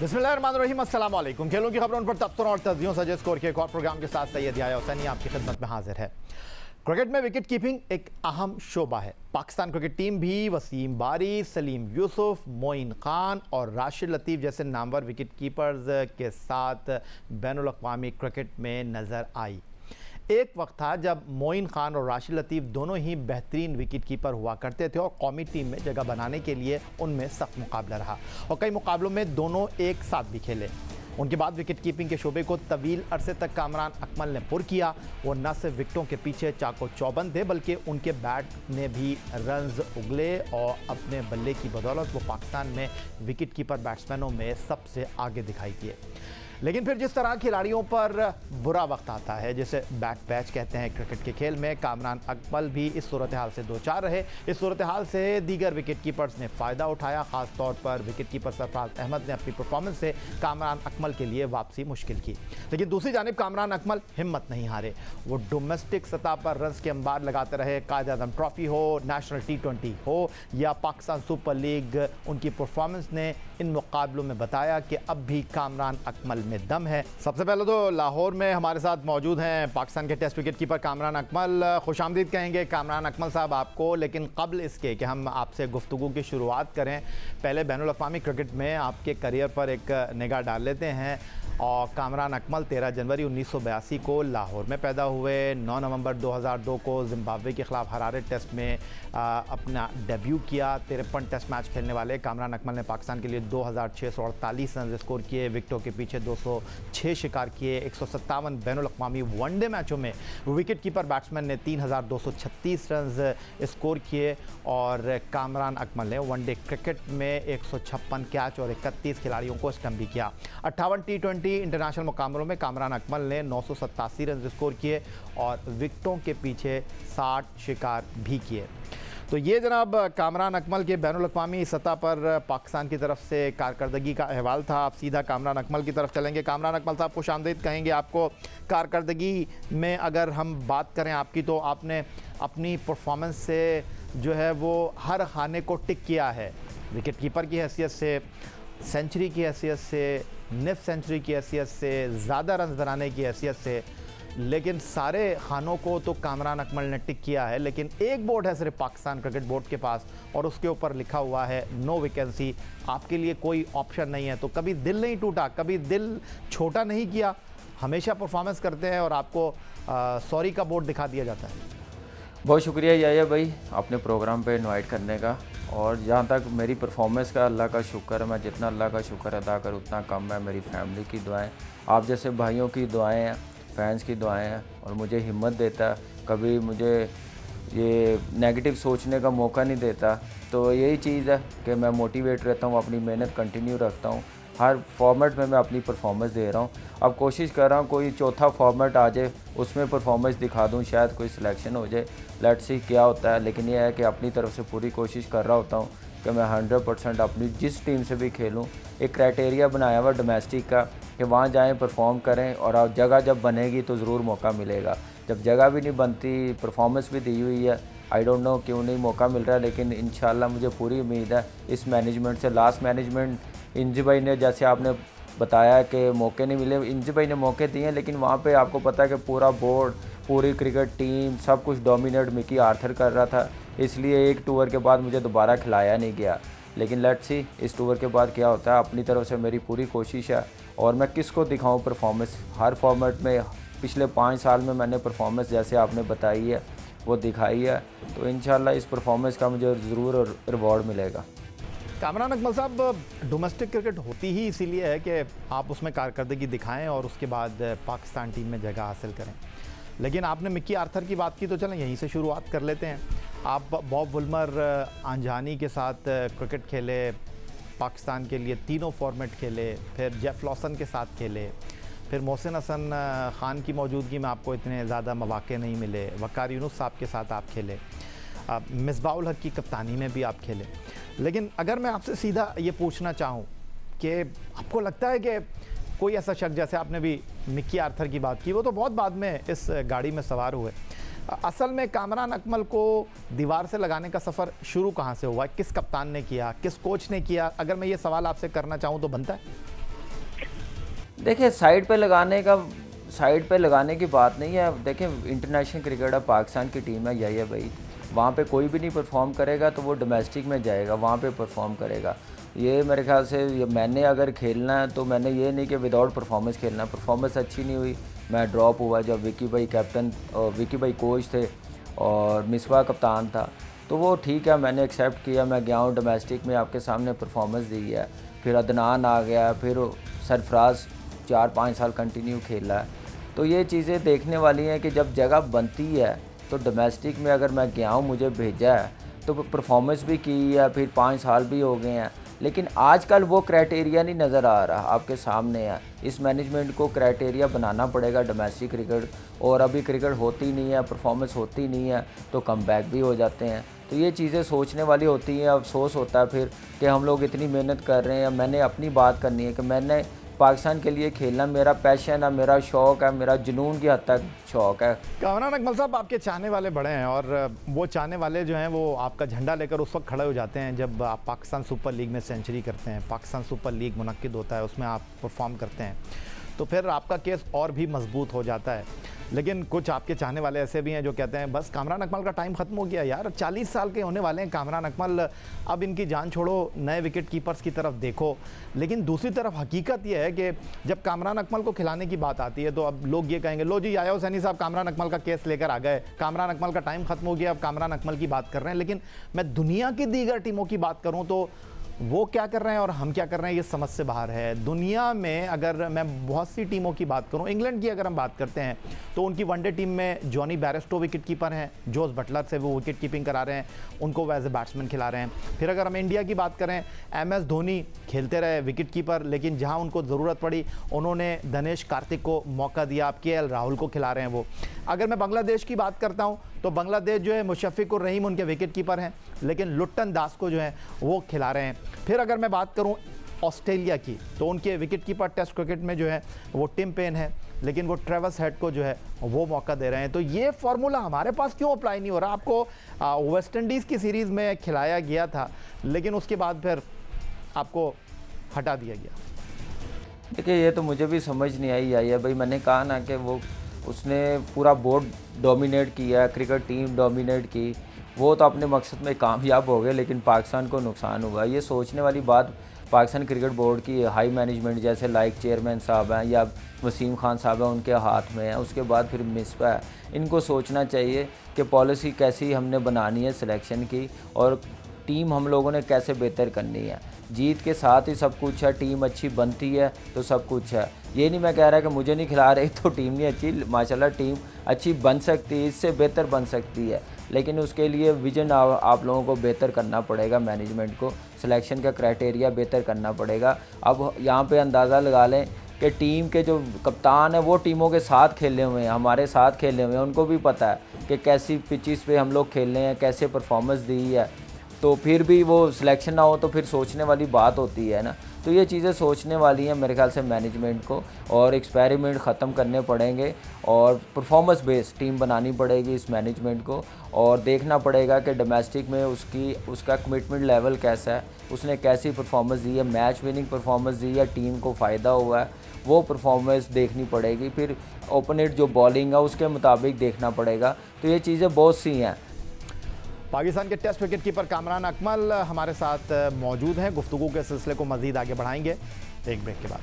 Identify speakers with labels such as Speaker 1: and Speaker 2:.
Speaker 1: बिस्मिल्लाहिर्रहमानिर्रहीम, अस्सलाम वालेकुम। खेलों की खबरों पर तबसरों और तस्दीयों सजे स्कोर के एक और प्रोग्राम के साथ सैयद याया हुसैनी आपकी खिदमत में हाजिर है। क्रिकेट में विकेट कीपिंग एक अहम शोबा है। पाकिस्तान क्रिकेट टीम भी वसीम बारी, सलीम यूसुफ, मोइन खान और राशिद लतीफ़ जैसे नामवर विकेट कीपर्स के साथ बैनुल अक़वामी क्रिकेट में नज़र आई। एक वक्त था जब मोइन खान और राशिद लतीफ़ दोनों ही बेहतरीन विकेट कीपर हुआ करते थे और कौमी टीम में जगह बनाने के लिए उनमें सख्त मुकाबला रहा और कई मुकाबलों में दोनों एक साथ भी खेले। उनके बाद विकेट कीपिंग के शोबे को तवील अरसे तक कामरान अकमल ने पुर किया। वो न सिर्फ विकेटों के पीछे चाको चौबंद थे बल्कि उनके बैट ने भी रन्स उगले और अपने बल्ले की बदौलत वो पाकिस्तान में विकेट कीपर बैट्समैनों में सबसे आगे दिखाई दिए। लेकिन फिर जिस तरह खिलाड़ियों पर बुरा वक्त आता है, जिसे बैड पैच कहते हैं क्रिकेट के खेल में, कामरान अकमल भी इस सूरत हाल से दो चार रहे। इस सूरत हाल से दीगर विकेट कीपर्स ने फ़ायदा उठाया। ख़ास तौर पर विकेट कीपर सरफराज अहमद ने अपनी परफॉर्मेंस से कामरान अकमल के लिए वापसी मुश्किल की। लेकिन दूसरी जानिब कामरान अकमल हिम्मत नहीं हारे। वो डोमेस्टिक सतह पर रन्स के अंबार लगाते रहे। कायद-ए-आज़म ट्रॉफी हो, नेशनल T20 हो या पाकिस्तान सुपर लीग, उनकी परफॉर्मेंस ने इन मुकाबलों में बताया कि अब भी कामरान अकमल में दम है। सबसे पहले तो लाहौर में हमारे साथ मौजूद हैं पाकिस्तान के test wicket keeper Kamran Akmal. खुशामदीद कहेंगे कामरान अकमल साहब आपको। लेकिन कबल इसके कि हम आपसे गुफ्तगू की शुरुआत करें, पहले बैनुल अक़वामी क्रिकेट में आपके करियर पर एक निगाह डाल लेते हैं। और कामरान अकमल 13 जनवरी 1982 को लाहौर में पैदा हुए। 9 नवंबर 2002 को जिम्बाब्वे के ख़िलाफ़ हरारे टेस्ट में अपना डेब्यू किया। 53 टेस्ट मैच खेलने वाले कामरान अकमल ने पाकिस्तान के लिए 2648 रन स्कोर किए। विकेटों के पीछे 206 शिकार किए। 157 बैनुल अक़वामी वनडे मैचों में विकेट कीपर बैट्समैन ने 3236 रन स्कोर किए। और कामरान अकमल ने वनडे क्रिकेट में 156 कैच और 31 खिलाड़ियों को स्टंप भी किया। 58 T20 इंटरनेशनल मुकाबलों में कामरान अकमल ने 987 रन स्कोर किए और विकेटों के पीछे 60 शिकार भी किए। तो ये जनाब कामरान अकमल के बैनुल अक़वामी सतह पर पाकिस्तान की तरफ से कारकर्दगी का अहवाल था। आप सीधा कामरान अकमल की तरफ चलेंगे। कामरान अकमल साहब खुशामदीद कहेंगे आपको। कारकर्दगी में अगर हम बात करें आपकी, तो आपने अपनी परफॉर्मेंस से जो है वो हर खाने को टिक किया है। विकेट कीपर की हैसियत से, सेंचुरी की हैसियत से, निफ सेंचुरी की हैसियत से, ज़्यादा रन बनाने की हैसियत से। लेकिन सारे खानों को तो कामरान अकमल ने टिक किया है। लेकिन एक बोर्ड है सिर्फ पाकिस्तान क्रिकेट बोर्ड के पास और उसके ऊपर लिखा हुआ है नो वैकेंसी। आपके लिए कोई ऑप्शन नहीं है। तो कभी दिल नहीं टूटा, कभी दिल छोटा नहीं किया? हमेशा परफॉर्मेंस करते हैं और आपको सॉरी का बोर्ड दिखा दिया जाता है।
Speaker 2: बहुत शुक्रिया याया भाई अपने प्रोग्राम पे इनवाइट करने का। और जहाँ तक मेरी परफॉर्मेंस का अल्लाह का शुक्र है, मैं जितना अल्लाह का शुक्र अदा करूँ उतना कम है। मेरी फैमिली की दुआएं, आप जैसे भाइयों की दुआएं हैं, फैंस की दुआएं हैं और मुझे हिम्मत देता है, कभी मुझे ये नेगेटिव सोचने का मौका नहीं देता। तो यही चीज़ है कि मैं मोटिवेट रहता हूँ, अपनी मेहनत कंटिन्यू रखता हूँ। हर फॉर्मेट में मैं अपनी परफॉर्मेंस दे रहा हूँ। अब कोशिश कर रहा हूँ कोई चौथा फॉर्मेट आ जाए, उसमें परफॉर्मेंस दिखा दूँ, शायद कोई सिलेक्शन हो जाए। लेट्स सी क्या होता है। लेकिन यह है कि अपनी तरफ से पूरी कोशिश कर रहा होता हूँ कि मैं 100% अपनी जिस टीम से भी खेलूँ, एक क्राइटेरिया बनाया हुआ डोमेस्टिक का कि वहाँ जाएँ परफॉर्म करें और अब जगह जब बनेगी तो ज़रूर मौका मिलेगा। जब जगह भी नहीं बनती, परफॉर्मेंस भी दी हुई है, आई डोंट नो क्यों नहीं मौका मिल रहा है। लेकिन इंशाल्लाह मुझे पूरी उम्मीद है इस मैनेजमेंट से। लास्ट मैनेजमेंट इंजी भाई ने, जैसे आपने बताया कि मौके नहीं मिले, इंजी भाई ने मौके दिए, लेकिन वहाँ पे आपको पता है कि पूरा बोर्ड, पूरी क्रिकेट टीम, सब कुछ डोमिनेट मिकी आर्थर कर रहा था। इसलिए एक टूर के बाद मुझे दोबारा खिलाया नहीं गया। लेकिन लेट्स सी इस टूर के बाद क्या होता है। अपनी तरफ से मेरी पूरी कोशिश है और मैं किसको दिखाऊँ परफॉर्मेंस। हर फॉर्मेट में पिछले 5 साल में मैंने परफॉर्मेंस जैसे आपने बताई है वो दिखाई है। तो इंशाल्लाह इस परफॉर्मेंस का मुझे ज़रूर रिवॉर्ड मिलेगा।
Speaker 1: कामरान अकमल साहब, डोमेस्टिक क्रिकेट होती ही इसीलिए है कि आप उसमें कारकर्दगी दिखाएं और उसके बाद पाकिस्तान टीम में जगह हासिल करें। लेकिन आपने मिकी आर्थर की बात की, तो चलें यहीं से शुरुआत कर लेते हैं। आप बॉब वुल्मर आंजानी के साथ क्रिकेट खेले, पाकिस्तान के लिए तीनों फॉर्मेट खेले, फिर जेफ लॉसन के साथ खेले, फिर मोहसिन हसन ख़ान की मौजूदगी में आपको इतने ज़्यादा मौक़े नहीं मिले। वक़ार यूनुस साहब के साथ आप खेले, मिसबाह उल हक की कप्तानी में भी आप खेले। लेकिन अगर मैं आपसे सीधा ये पूछना चाहूँ कि आपको लगता है कि कोई ऐसा शख्स, जैसे आपने भी मिकी आर्थर की बात की, वो तो बहुत बाद में इस गाड़ी में सवार हुए, असल में कामरान अकमल को दीवार से लगाने का सफ़र शुरू कहाँ से हुआ? किस कप्तान ने किया, किस कोच ने किया? अगर मैं ये सवाल आपसे करना चाहूँ तो बनता है?
Speaker 2: देखिए साइड पे लगाने की बात नहीं है। देखिए इंटरनेशनल क्रिकेट है, पाकिस्तान की टीम है, यही है भाई। वहाँ पे कोई भी नहीं परफॉर्म करेगा तो वो डोमेस्टिक में जाएगा, वहाँ पे परफॉर्म करेगा। ये मेरे ख्याल से मैंने अगर खेलना है तो मैंने ये नहीं कि विदाउट परफॉर्मेंस खेलना। परफॉर्मेंस अच्छी नहीं हुई, मैं ड्रॉप हुआ। जब विकी भाई कैप्टन और विकी भाई कोच थे और मिसबा कप्तान था, तो वो ठीक है, मैंने एक्सेप्ट किया। मैं गया हूँ डोमेस्टिक में, आपके सामने परफॉर्मेंस दी है। फिर अदनान आ गया, फिर सरफराज 4-5 साल कंटिन्यू खेला है। तो ये चीज़ें देखने वाली हैं कि जब जगह बनती है तो डोमेस्टिक में अगर मैं गया हूँ, मुझे भेजा है, तो परफॉर्मेंस भी की है, फिर 5 साल भी हो गए हैं। लेकिन आजकल वो क्राइटेरिया नहीं नज़र आ रहा, आपके सामने है। इस मैनेजमेंट को क्राइटेरिया बनाना पड़ेगा डोमेस्टिक क्रिकेट, और अभी क्रिकेट होती नहीं है, परफॉर्मेंस होती नहीं है, तो कम बैक भी हो जाते हैं। तो ये चीज़ें सोचने वाली होती हैं। अफसोस होता है फिर कि हम लोग इतनी मेहनत कर रहे हैं। मैंने अपनी बात करनी है कि मैंने पाकिस्तान के लिए खेलना मेरा पैशन है, मेरा शौक़ है, मेरा जुनून की हद तक शौक़ है।
Speaker 1: कामरान अकमल साहब, आपके चाहने वाले बड़े हैं और वो चाहने वाले जो हैं वो आपका झंडा लेकर उस वक्त खड़े हो जाते हैं जब आप पाकिस्तान सुपर लीग में सेंचुरी करते हैं, पाकिस्तान सुपर लीग मुनक्किद होता है, उसमें आप परफॉर्म करते हैं, तो फिर आपका केस और भी मजबूत हो जाता है। लेकिन कुछ आपके चाहने वाले ऐसे भी हैं जो कहते हैं बस कामरान अकमल का टाइम ख़त्म हो गया यार, 40 साल के होने वाले हैं कामरान अकमल, अब इनकी जान छोड़ो, नए विकेट कीपर्स की तरफ देखो। लेकिन दूसरी तरफ हकीकत यह है कि जब कामरान अकमल को खिलाने की बात आती है तो अब लोग ये कहेंगे, लो जी याया हुसैनी साहब कामरान अकमल का केस लेकर आ गए, कामरान अकमल का टाइम ख़त्म हो गया, अब कामरान अकमल की बात कर रहे हैं। लेकिन मैं दुनिया की दीगर टीमों की बात करूँ तो वो क्या कर रहे हैं और हम क्या कर रहे हैं, ये समझ से बाहर है। दुनिया में अगर मैं बहुत सी टीमों की बात करूं, इंग्लैंड की अगर हम बात करते हैं तो उनकी वनडे टीम में जॉनी बैरस्टो विकेट कीपर हैं, जोस बटलर से वो विकेट कीपिंग करा रहे हैं, उनको वो एज ए बैट्समैन खिला रहे हैं। फिर अगर हम इंडिया की बात करें, MS धोनी खेलते रहे विकेट कीपर, लेकिन जहां उनको ज़रूरत पड़ी उन्होंने दिनेश कार्तिक को मौका दिया, अब KL राहुल को खिला रहे हैं वो। अगर मैं बांग्लादेश की बात करता हूँ तो बांग्लादेश जो है मुशफ़िकुर रहीम उनके विकेट कीपर हैं, लेकिन लुट्टन दास को जो है वो खिला रहे हैं। फिर अगर मैं बात करूं ऑस्ट्रेलिया की तो उनके विकेट कीपर टेस्ट क्रिकेट में जो है वो टिम पेन है, लेकिन वो ट्रेविस हेड को जो है वो मौका दे रहे हैं। तो ये फार्मूला हमारे पास क्यों अप्लाई नहीं हो रहा? आपको वेस्ट इंडीज़ की सीरीज़ में खिलाया गया था, लेकिन उसके बाद फिर आपको हटा दिया गया।
Speaker 2: देखिए ये तो मुझे भी समझ नहीं आई है भाई। मैंने कहा ना कि वो उसने पूरा बोर्ड डोमिनेट किया, क्रिकेट टीम डोमिनेट की, वो तो अपने मकसद में कामयाब हो गए, लेकिन पाकिस्तान को नुकसान हुआ। ये सोचने वाली बात पाकिस्तान क्रिकेट बोर्ड की हाई मैनेजमेंट जैसे लाइक चेयरमैन साहब हैं या वसीम खान साहब हैं, उनके हाथ में है। उसके बाद फिर मिसबा है, इनको सोचना चाहिए कि पॉलिसी कैसी हमने बनानी है सिलेक्शन की, और टीम हम लोगों ने कैसे बेहतर करनी है। जीत के साथ ही सब कुछ है, टीम अच्छी बनती है तो सब कुछ है। ये नहीं मैं कह रहा कि मुझे नहीं खिला रहे तो टीम नहीं अच्छी, माशाल्लाह टीम अच्छी बन सकती है, इससे बेहतर बन सकती है, लेकिन उसके लिए विजन आप लोगों को बेहतर करना पड़ेगा, मैनेजमेंट को सिलेक्शन का क्राइटेरिया बेहतर करना पड़ेगा। अब यहाँ पे अंदाज़ा लगा लें कि टीम के जो कप्तान है वो टीमों के साथ खेले हुए हैं, हमारे साथ खेले हुए हैं, उनको भी पता है कि कैसी पिचेस पे हम लोग खेल रहे हैं, कैसे परफॉर्मेंस दी है, तो फिर भी वो सिलेक्शन ना हो तो फिर सोचने वाली बात होती है ना। तो ये चीज़ें सोचने वाली हैं मेरे ख्याल से मैनेजमेंट को, और एक्सपेरिमेंट ख़त्म करने पड़ेंगे और परफॉर्मेंस बेस्ड टीम बनानी पड़ेगी इस मैनेजमेंट को, और देखना पड़ेगा कि डोमेस्टिक में उसका कमिटमेंट लेवल कैसा है, उसने कैसी परफॉर्मेंस दी है, मैच विनिंग परफॉर्मेंस दी है, टीम को फ़ायदा हुआ है, वो परफॉर्मेंस देखनी पड़ेगी। फिर ओपोनेंट जो बॉलिंग है उसके मुताबिक देखना पड़ेगा। तो ये चीज़ें बहुत सी हैं।
Speaker 1: पाकिस्तान के test wicket keeper Kamran Akmal हमारे साथ मौजूद हैं, गुफ्तगू के सिलसिले को मज़ीद आगे बढ़ाएंगे एक ब्रेक के बाद।